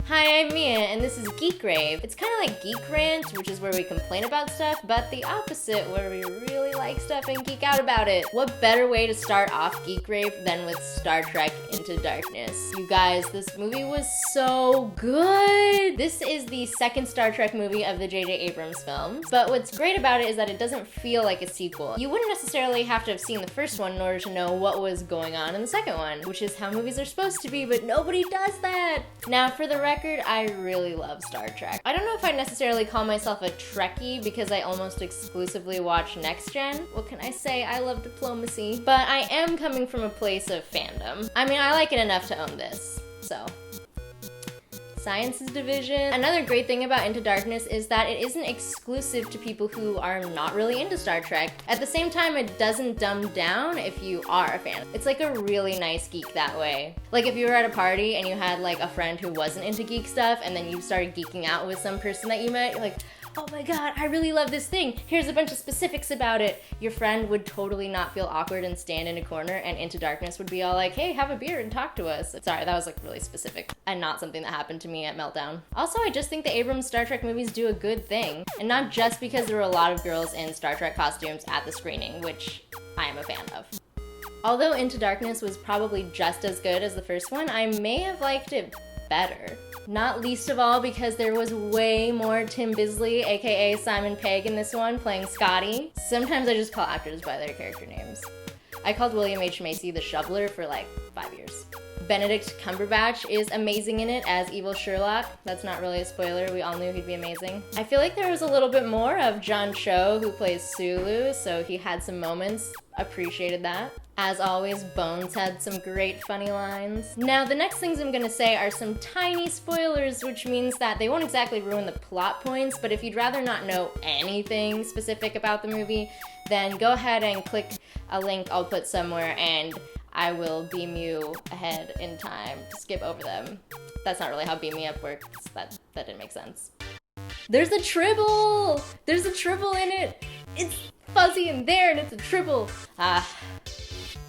Hi, I'm Mia, and this is Geek Rave. It's kind of like Geek Rant, which is where we complain about stuff, but the opposite, where we really like stuff and geek out about it. What better way to start off Geek Rave than with Star Trek Into Darkness? You guys, this movie was so good! This is the second Star Trek movie of the J.J. Abrams films, but what's great about it is that it doesn't feel like a sequel. You wouldn't necessarily have to have seen the first one in order to know what was going on in the second one, which is how movies are supposed to be, but nobody does that! Now, for the record, I really love Star Trek. I don't know if I necessarily call myself a Trekkie because I almost exclusively watch Next Gen. What can I say? I love diplomacy. But I am coming from a place of fandom. I mean, I like it enough to own this, so. Sciences division. Another great thing about Into Darkness is that it isn't exclusive to people who are not really into Star Trek. At the same time, it doesn't dumb down if you are a fan. It's like a really nice geek that way. Like if you were at a party and you had like a friend who wasn't into geek stuff and then you started geeking out with some person that you met, you're like, oh my god, I really love this thing. Here's a bunch of specifics about it. Your friend would totally not feel awkward and stand in a corner, and Into Darkness would be all like, hey, have a beer and talk to us. Sorry, that was like really specific and not something that happened to me at Meltdown. Also, I just think the Abrams Star Trek movies do a good thing. And not just because there were a lot of girls in Star Trek costumes at the screening, which I am a fan of. Although Into Darkness was probably just as good as the first one, I may have liked it better. Not least of all because there was way more Tim Bisley, aka Simon Pegg, in this one, playing Scotty. Sometimes I just call actors by their character names. I called William H. Macy the Shoveler for like 5 years. Benedict Cumberbatch is amazing in it as evil Sherlock. That's not really a spoiler, we all knew he'd be amazing. I feel like there was a little bit more of John Cho, who plays Sulu, so he had some moments. Appreciated that. As always, Bones had some great funny lines. Now, the next things I'm gonna say are some tiny spoilers, which means that they won't exactly ruin the plot points, but if you'd rather not know anything specific about the movie, then go ahead and click a link I'll put somewhere and I will beam you ahead in time to skip over them. That's not really how Beam Me Up works. That didn't make sense. There's a tribble! There's a tribble in it! It's fuzzy in there and it's a tribble! Ah,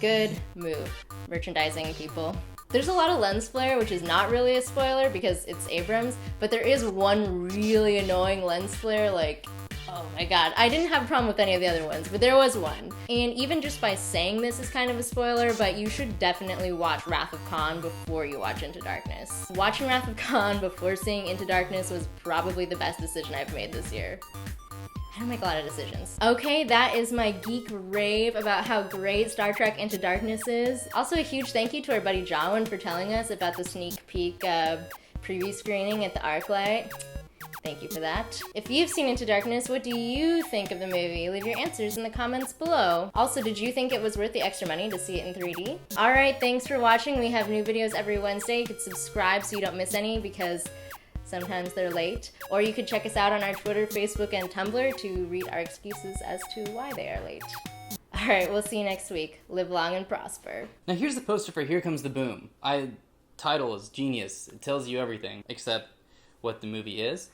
good move. Merchandising people. There's a lot of lens flare, which is not really a spoiler because it's Abrams, but there is one really annoying lens flare, like, oh my god. I didn't have a problem with any of the other ones, but there was one. And even just by saying this is kind of a spoiler, but you should definitely watch Wrath of Khan before you watch Into Darkness. Watching Wrath of Khan before seeing Into Darkness was probably the best decision I've made this year. I don't make a lot of decisions. Okay, that is my geek rave about how great Star Trek Into Darkness is. Also, a huge thank you to our buddy Jawin for telling us about the sneak peek preview screening at the ArcLight. Thank you for that. If you've seen Into Darkness, what do you think of the movie? Leave your answers in the comments below. Also, did you think it was worth the extra money to see it in 3D? Alright, thanks for watching. We have new videos every Wednesday. You could subscribe so you don't miss any because sometimes they're late. Or you could check us out on our Twitter, Facebook, and Tumblr to read our excuses as to why they are late. Alright, we'll see you next week. Live long and prosper. Now here's the poster for Here Comes the Boom. Title is genius. It tells you everything, except what the movie is.